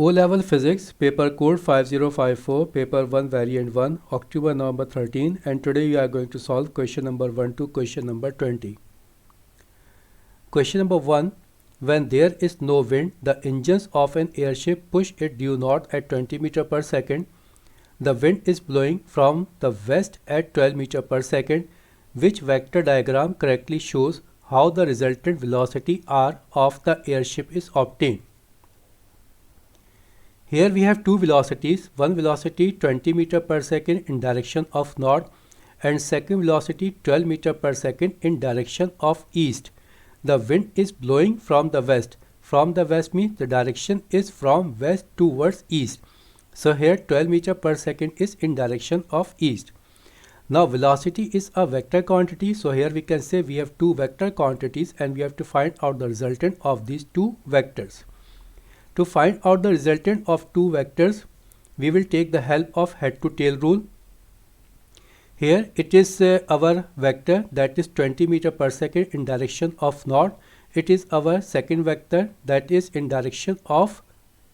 O-Level Physics, Paper Code 5054, Paper 1, Variant 1, October, November 13, and today we are going to solve question number 1 to question number 20. Question number 1. When there is no wind, the engines of an airship push it due north at 20 meter per second. The wind is blowing from the west at 12 meter per second. Which vector diagram correctly shows how the resultant velocity r of the airship is obtained? Here we have two velocities, one velocity 20 meter per second in direction of north and second velocity 12 meter per second in direction of east. The wind is blowing from the west. From the west means the direction is from west towards east. So here 12 meter per second is in direction of east. Now velocity is a vector quantity, so here we can say we have two vector quantities and we have to find out the resultant of these two vectors. To find out the resultant of two vectors, we will take the help of head to tail rule. Here it is our vector, that is 20 meter per second in direction of north. It is our second vector, that is in direction of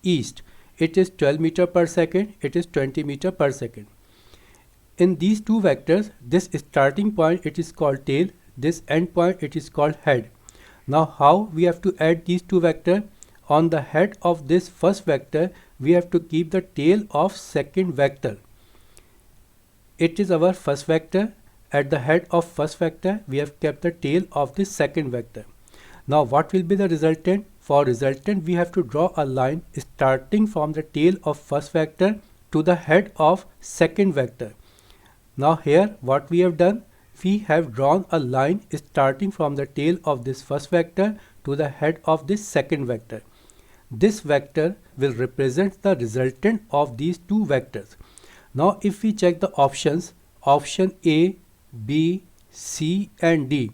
east. It is 12 meter per second, it is 20 meter per second. In these two vectors, this starting point it is called tail, this end point it is called head. Now how we have to add these two vectors? On the head of this first vector, we have to keep the tail of second vector. It is our first vector. At the head of first vector, we have kept the tail of the second vector. Now what will be the resultant? For resultant, we have to draw a line starting from the tail of first vector to the head of second vector. Now here what we have done? We have drawn a line starting from the tail of this first vector to the head of this second vector. This vector will represent the resultant of these two vectors. Now if we check the options, option A, B, C and D.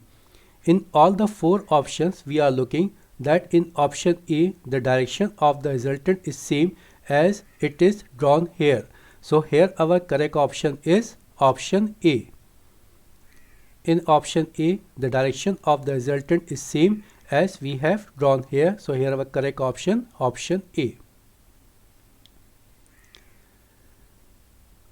In all the four options we are looking that in option A the direction of the resultant is same as it is drawn here. So here our correct option is option A. In option A the direction of the resultant is same as we have drawn here. So here our correct option, option A.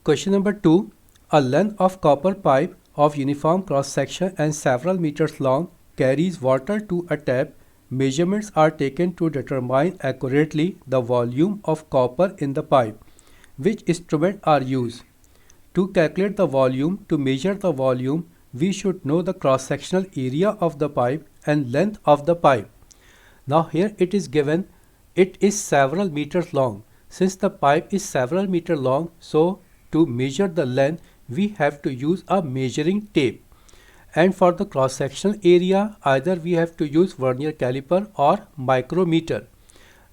Question number 2. A length of copper pipe of uniform cross section and several meters long carries water to a tap. Measurements are taken to determine accurately the volume of copper in the pipe. Which instruments are used? To calculate the volume, to measure the volume, we should know the cross-sectional area of the pipe and length of the pipe. Now here it is given, it is several meters long. Since the pipe is several meters long, so to measure the length, we have to use a measuring tape. And for the cross-sectional area, either we have to use vernier caliper or micrometer.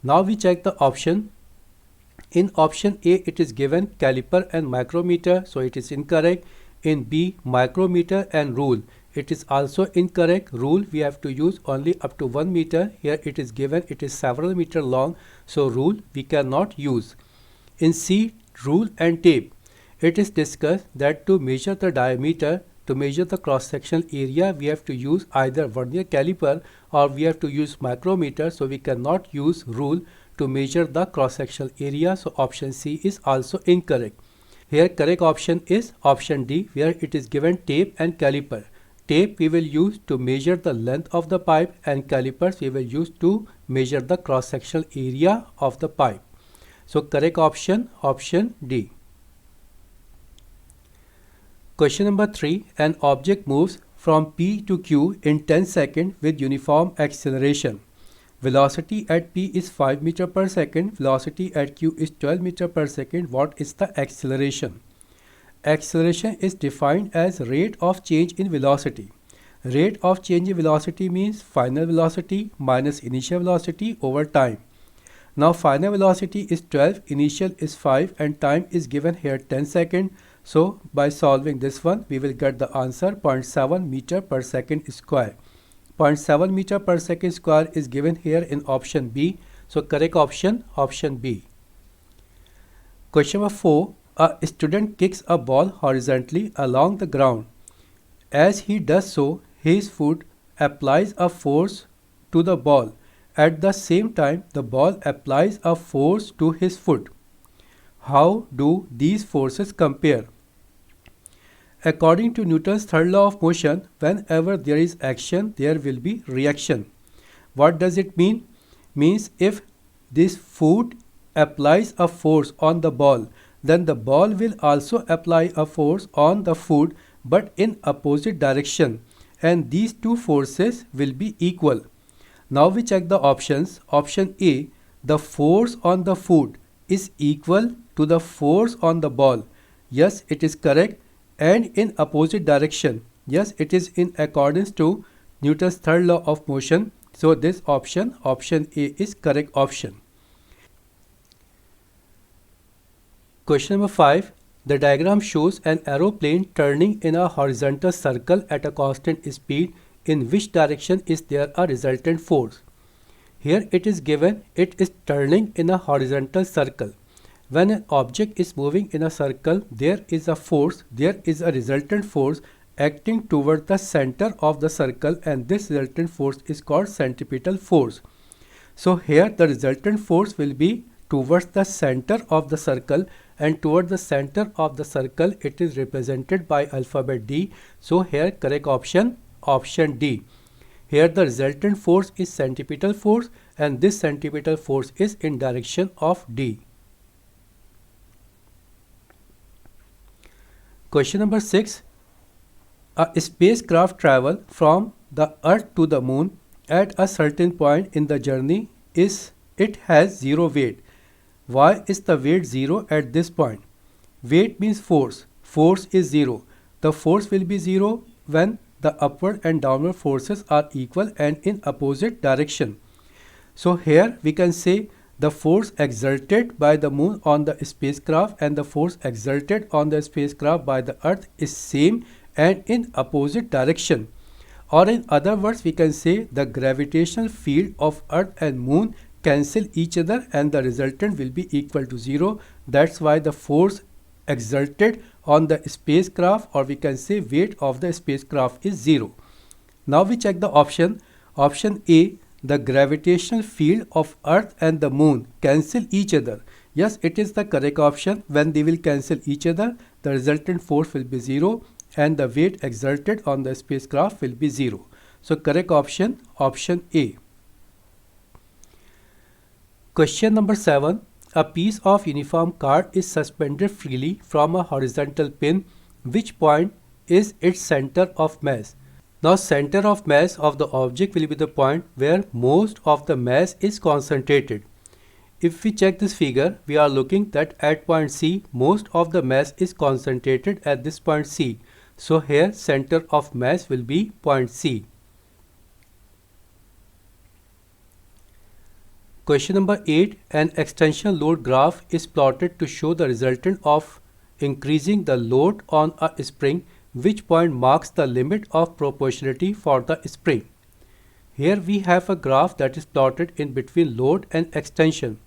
Now we check the option. In option A, it is given caliper and micrometer, so it is incorrect. In B, micrometer and rule. It is also incorrect. Rule we have to use only up to 1 meter. Here it is given it is several meters long, so rule we cannot use. In C, rule and tape. It is discussed that to measure the diameter, to measure the cross-sectional area, we have to use either vernier caliper or we have to use micrometer, so we cannot use rule to measure the cross-sectional area. So option C is also incorrect. Here correct option is option D, where it is given tape and caliper. Tape we will use to measure the length of the pipe and calipers we will use to measure the cross-sectional area of the pipe. So correct option, option D. Question number 3. An object moves from P to Q in 10 seconds with uniform acceleration. Velocity at P is 5 meter per second. Velocity at Q is 12 meter per second. What is the acceleration? Acceleration is defined as rate of change in velocity. Rate of change in velocity means final velocity minus initial velocity over time. Now final velocity is 12, initial is 5 and time is given here 10 seconds. So by solving this one, we will get the answer 0.7 meter per second square. 0.7 meter per second square is given here in option B. So correct option, option B. Question number 4. A student kicks a ball horizontally along the ground. As he does so, his foot applies a force to the ball At the same time, the ball applies a force to his foot. How do these forces compare? According to Newton's third law of motion, whenever there is action, there will be reaction. What does it mean? Means if this foot applies a force on the ball, then the ball will also apply a force on the foot but in opposite direction, and these two forces will be equal. Now we check the options. Option A, the force on the foot is equal to the force on the ball. Yes, it is correct. And in opposite direction. Yes, it is in accordance to Newton's third law of motion. So this option A, is correct option. Question number 5. The diagram shows an aeroplane turning in a horizontal circle at a constant speed. In which direction is there a resultant force? Here it is given it is turning in a horizontal circle. When an object is moving in a circle, there is a force, there is a resultant force acting toward the center of the circle, and this resultant force is called centripetal force. So here the resultant force will be towards the center of the circle, and toward the center of the circle it is represented by alphabet D. So here correct option D. Here the resultant force is centripetal force, and this centripetal force is in direction of D. Question number 6. A spacecraft travels from the Earth to the Moon. At a certain point in the journey, it has zero weight. Why is the weight zero at this point? Weight means force. Force is zero. The force will be zero when the upward and downward forces are equal and in opposite direction. So here we can say the force exerted by the moon on the spacecraft and the force exerted on the spacecraft by the earth is same and in opposite direction. Or in other words, we can say the gravitational field of earth and moon cancel each other and the resultant will be equal to zero. That's why the force exerted on the spacecraft, or we can say weight of the spacecraft, is zero. Now we check the option. Option A, the gravitational field of earth and the moon cancel each other. Yes, it is the correct option. When they will cancel each other, the resultant force will be zero and the weight exerted on the spacecraft will be zero. So correct option A. Question number 7. A piece of uniform cord is suspended freely from a horizontal pin. Which point is its center of mass? Now center of mass of the object will be the point where most of the mass is concentrated. If we check this figure, we are looking that at point C, most of the mass is concentrated at this point C. So here center of mass will be point C. Question number 8. An extension load graph is plotted to show the resultant of increasing the load on a spring. Which point marks the limit of proportionality for the spring? Here we have a graph that is plotted in between load and extension.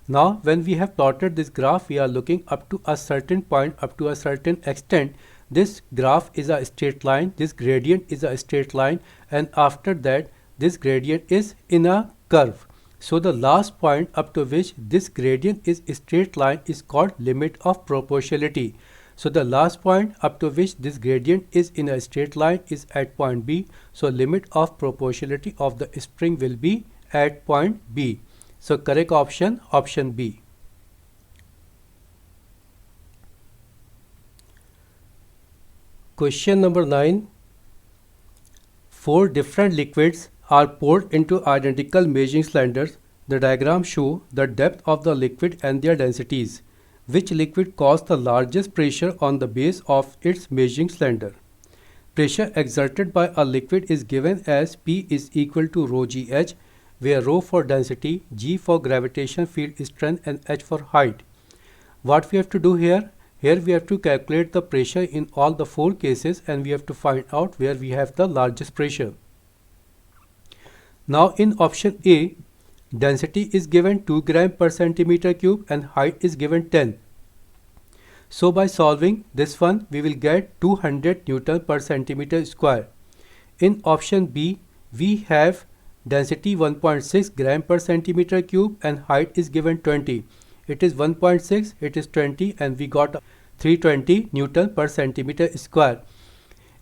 Now when we have plotted this graph, we are looking up to a certain point, up to a certain extent. This graph is a straight line, this gradient is a straight line, and after that this gradient is in a curve. So the last point up to which this gradient is a straight line is called limit of proportionality. So the last point up to which this gradient is in a straight line is at point B. So limit of proportionality of the spring will be at point B. So correct option B. Question number 9. 4 different liquids are poured into identical measuring cylinders. The diagram shows the depth of the liquid and their densities. Which liquid caused the largest pressure on the base of its measuring cylinder? Pressure exerted by a liquid is given as P is equal to rho GH, where rho for density, G for gravitational field strength, and H for height. What we have to do here? Here we have to calculate the pressure in all the 4 cases and we have to find out where we have the largest pressure. Now in option A, density is given 2 gram per centimeter cube and height is given 10. So by solving this one, we will get 200 Newton per centimeter square. In option B, we have density 1.6 gram per centimeter cube, and height is given 20. It is 1.6, it is 20, and we got 320 Newton per centimeter square.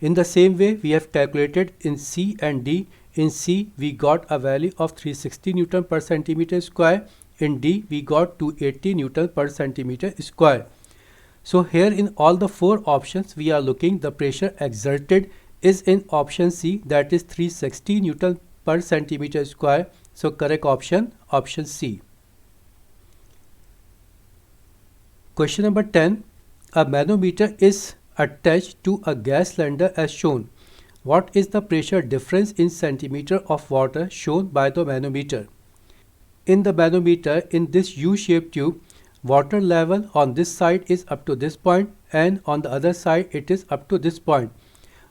In the same way, we have calculated in C and D. In C, we got a value of 360 Newton per centimeter square. In D, we got 280 Newton per centimeter square. So here in all the four options we are looking, the pressure exerted is in option C, that is 360 Newton per centimeter square. So correct option, option C. Question number 10. A manometer is attached to a gas cylinder as shown. What is the pressure difference in centimeter of water shown by the manometer? In the manometer, in this U-shaped tube, water level on this side is up to this point, and on the other side it is up to this point.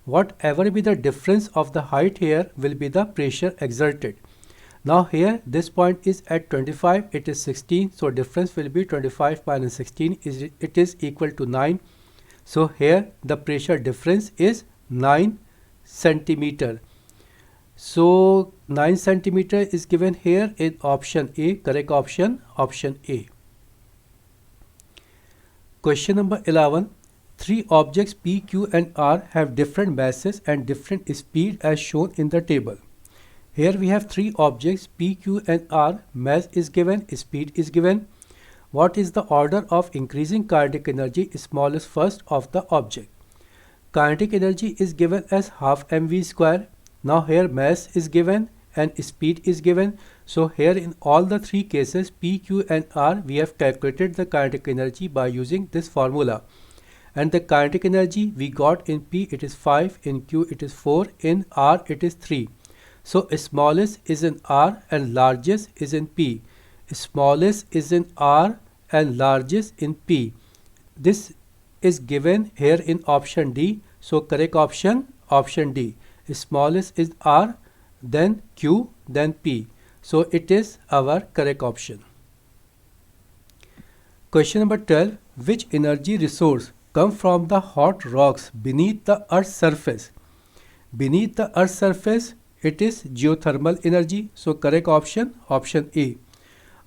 Whatever be the difference of the height here will be the pressure exerted. Now here this point is at 25, it is 16, so difference will be 25 minus 16, it is equal to 9. So here the pressure difference is 9 centimeter. So 9 centimeter is given here in option A, correct option, option A. Question number 11. Three objects P, Q and R have different masses and different speed as shown in the table. Here we have three objects P, Q and R. Mass is given, speed is given. What is the order of increasing kinetic energy smallest first of the object? Kinetic energy is given as half mv square. Now here mass is given and speed is given. So here in all the three cases P, Q and R, we have calculated the kinetic energy by using this formula. And the kinetic energy we got in P it is 5, in Q it is 4, in R it is 3. So smallest is in R and largest is in P. Smallest is in R and largest in P. This is given here in option D. So correct option, option D. Smallest is R, then Q, then P. So it is our correct option. Question number 12. Which energy resource come from the hot rocks beneath the Earth's surface? Beneath the Earth's surface, it is geothermal energy. So correct option, option A.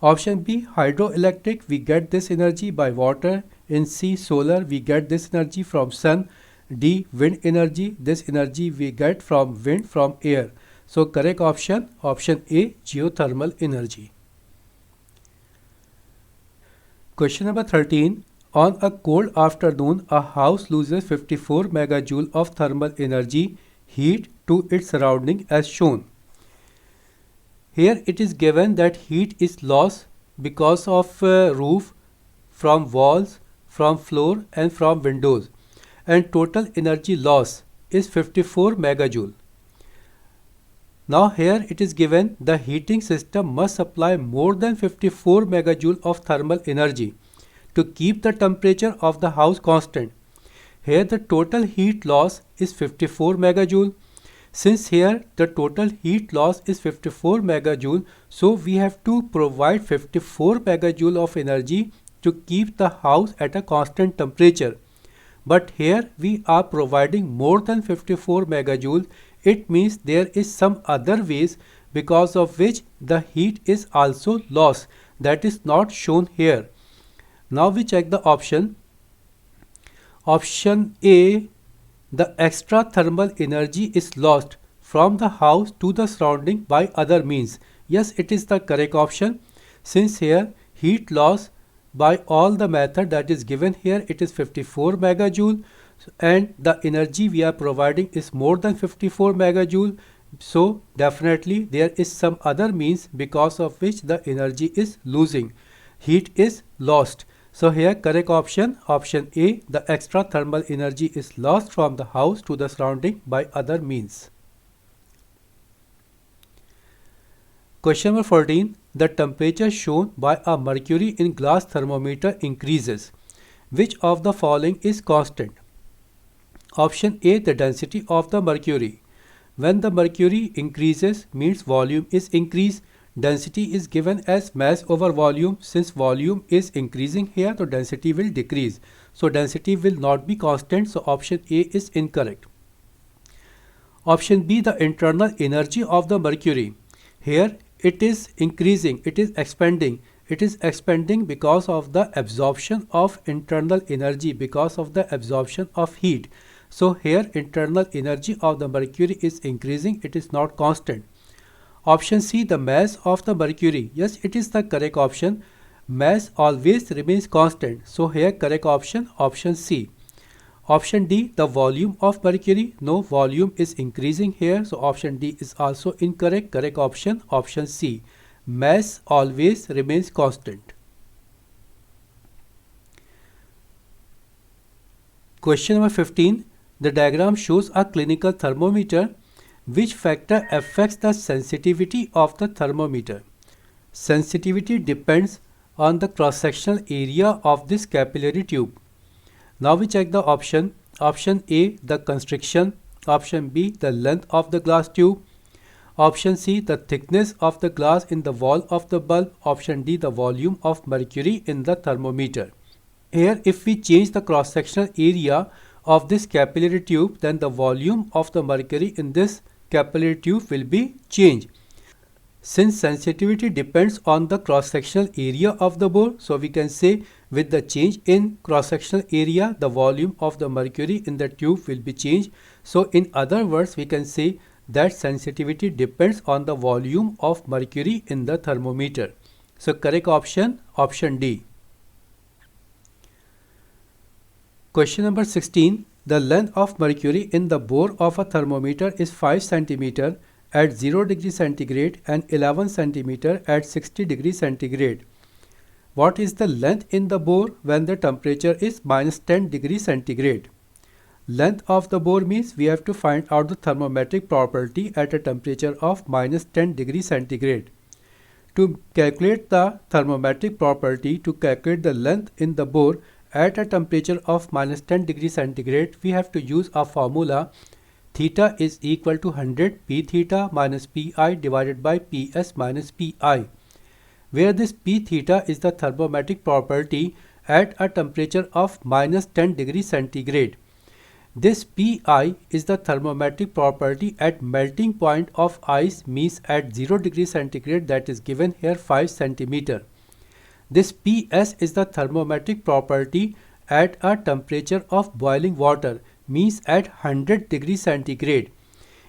Option B, hydroelectric, we get this energy by water. In C, solar, we get this energy from sun. D, wind energy, this energy we get from wind, from air. So correct option, option A, geothermal energy. Question number 13. On a cold afternoon, a house loses 54 megajoule of thermal energy, heat to its surrounding as shown. Here it is given that heat is lost because of roof, from walls, from floor and from windows, and total energy loss is 54 megajoule. Now here it is given the heating system must supply more than 54 megajoule of thermal energy to keep the temperature of the house constant. Here the total heat loss is 54 megajoule. Since here the total heat loss is 54 megajoule, so we have to provide 54 megajoule of energy to keep the house at a constant temperature. But here we are providing more than 54 megajoule. It means there is some other ways because of which the heat is also lost. That is not shown here. Now we check the option. Option A, the extra thermal energy is lost from the house to the surrounding by other means. Yes, it is the correct option. Since here heat loss by all the method that is given here, it is 54 megajoule and the energy we are providing is more than 54 megajoule. So definitely there is some other means because of which the energy is losing. Heat is lost. So here correct option, option A, the extra thermal energy is lost from the house to the surrounding by other means. Question number 14. The temperature shown by a mercury in glass thermometer increases. Which of the following is constant? Option A, the density of the mercury. When the mercury increases means volume is increased. Density is given as mass over volume. Since volume is increasing here, so density will decrease. So density will not be constant. So option A is incorrect. Option B, the internal energy of the mercury. Here it is increasing, it is expanding. It is expanding because of the absorption of internal energy, because of the absorption of heat. So here internal energy of the mercury is increasing, it is not constant. Option C, the mass of the mercury. Yes, it is the correct option. Mass always remains constant. So here correct option, option C. Option D, the volume of mercury. No, volume is increasing here. So option D is also incorrect. Correct option, option C. Mass always remains constant. Question number 15. The diagram shows a clinical thermometer. Which factor affects the sensitivity of the thermometer? Sensitivity depends on the cross-sectional area of this capillary tube. Now we check the option. Option A, the constriction. Option B, the length of the glass tube. Option C, the thickness of the glass in the wall of the bulb. Option D, the volume of mercury in the thermometer. Here, if we change the cross-sectional area of this capillary tube, then the volume of the mercury in this capillary tube will be changed. Since sensitivity depends on the cross-sectional area of the bore, so we can say with the change in cross-sectional area, the volume of the mercury in the tube will be changed. So in other words, we can say that sensitivity depends on the volume of mercury in the thermometer. So correct option, option D. Question number 16. The length of mercury in the bore of a thermometer is 5 cm at 0 degree centigrade and 11 cm at 60 degree centigrade. What is the length in the bore when the temperature is -10 degree centigrade? Length of the bore means we have to find out the thermometric property at a temperature of -10 degree centigrade. To calculate the thermometric property, to calculate the length in the bore at a temperature of -10 degree centigrade, we have to use a formula. Theta is equal to 100 p theta minus pi divided by ps minus pi, where this p theta is the thermometric property at a temperature of -10 degree centigrade. This pi is the thermometric property at melting point of ice, means at 0 degree centigrade, that is given here 5 centimeter. This ps is the thermometric property at a temperature of boiling water, means at 100 degree centigrade.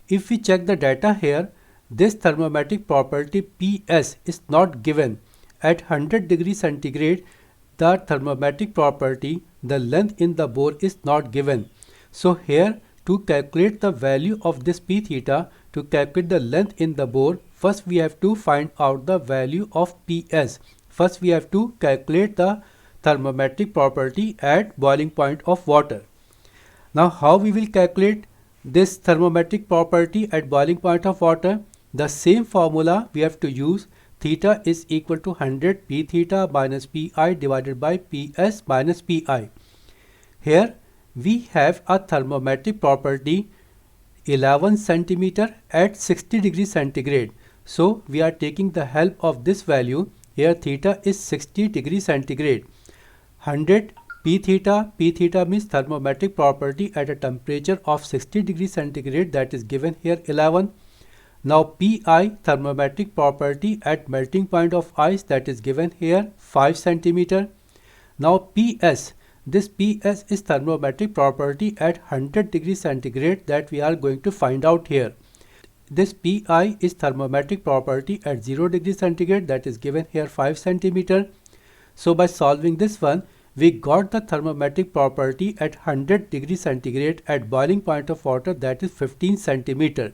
If we check the data here, this thermometric property ps is not given. At 100 degree centigrade, the thermometric property, the length in the bore, is not given. So here, to calculate the value of this p theta, to calculate the length in the bore, first we have to find out the value of ps. First we have to calculate the thermometric property at boiling point of water. Now how we will calculate this thermometric property at boiling point of water? The same formula we have to use. Theta is equal to 100 p theta minus pi divided by ps minus pi. Here we have a thermometric property 11 centimeter at 60 degree centigrade. So we are taking the help of this value. Here theta is 60 degree centigrade. 100 p theta means thermometric property at a temperature of 60 degree centigrade, that is given here 11. Now pi, thermometric property at melting point of ice, that is given here 5 centimeter. Now ps, this ps is thermometric property at 100 degree centigrade, that we are going to find out here. This pi is thermometric property at 0 degree centigrade, that is given here 5 centimeter. So by solving this one, we got the thermometric property at 100 degree centigrade at boiling point of water, that is 15 centimeter.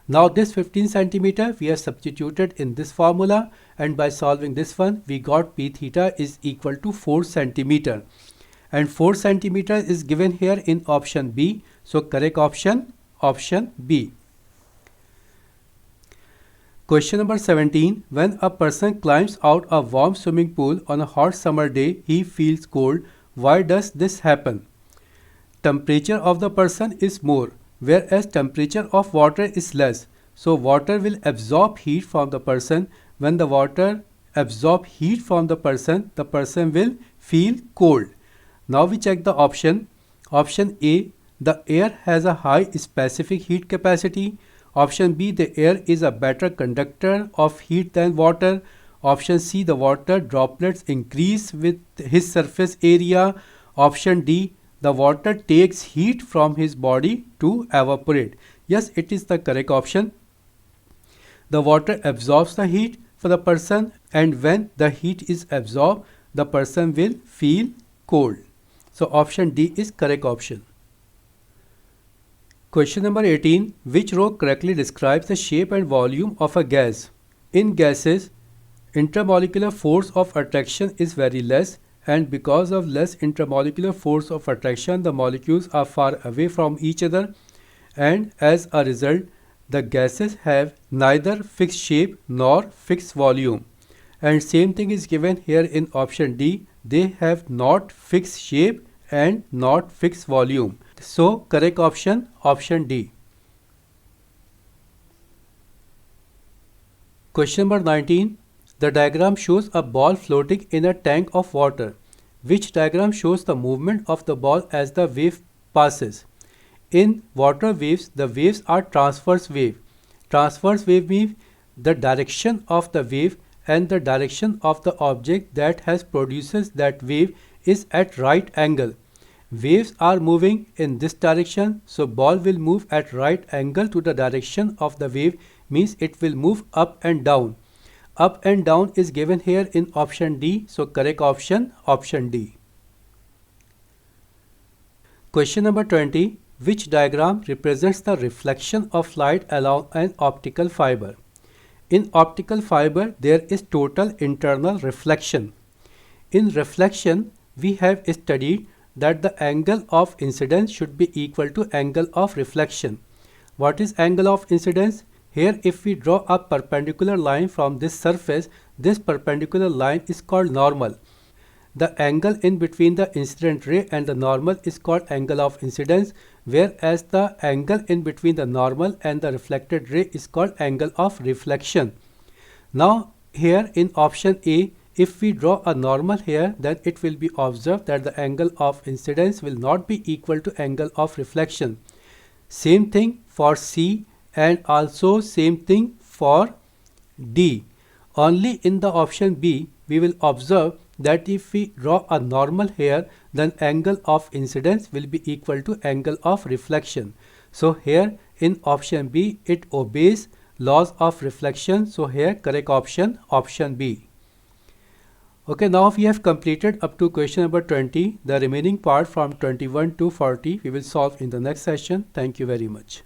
Now this 15 centimeter we have substituted in this formula, and by solving this one, we got p theta is equal to 4 centimeter. And 4 centimeter is given here in option B. So correct option, option B. Question number 17. When a person climbs out a warm swimming pool on a hot summer day, he feels cold. Why does this happen? Temperature of the person is more, whereas temperature of water is less. So water will absorb heat from the person. When the water absorbs heat from the person will feel cold. Now we check the option. Option A, the air has a high specific heat capacity. Option B, the air is a better conductor of heat than water. Option C, the water droplets increase with his surface area. Option D, the water takes heat from his body to evaporate. Yes, it is the correct option. The water absorbs the heat for the person, and when the heat is absorbed, the person will feel cold. So option D is correct option. Question number 18. Which row correctly describes the shape and volume of a gas? In gases, intermolecular force of attraction is very less, and because of less intermolecular force of attraction, the molecules are far away from each other, and as a result, the gases have neither fixed shape nor fixed volume. And same thing is given here in option D. They have not fixed shape and not fixed volume. So correct option, option D. Question number 19. The diagram shows a ball floating in a tank of water. Which diagram shows the movement of the ball as the wave passes? In water waves, the waves are transverse wave. Transverse wave means the direction of the wave and the direction of the object that has produces that wave is at right angle. Waves are moving in this direction, so ball will move at right angle to the direction of the wave, means it will move up and down. Up and down is given here in option D, so correct option, option D. Question number 20. Which diagram represents the reflection of light along an optical fiber? In optical fiber, there is total internal reflection. In reflection, we have studied that the angle of incidence should be equal to angle of reflection. What is angle of incidence? Here, if we draw a perpendicular line from this surface, this perpendicular line is called normal. The angle in between the incident ray and the normal is called angle of incidence, whereas the angle in between the normal and the reflected ray is called angle of reflection. Now, here in option A, if we draw a normal here, then it will be observed that the angle of incidence will not be equal to angle of reflection. Same thing for C and also same thing for D. Only in the option B, we will observe that if we draw a normal here, then angle of incidence will be equal to angle of reflection. So here in option B, it obeys laws of reflection. So here correct option, option B. Okay, now we have completed up to question number 20. The remaining part from 21 to 40 we will solve in the next session. Thank you very much.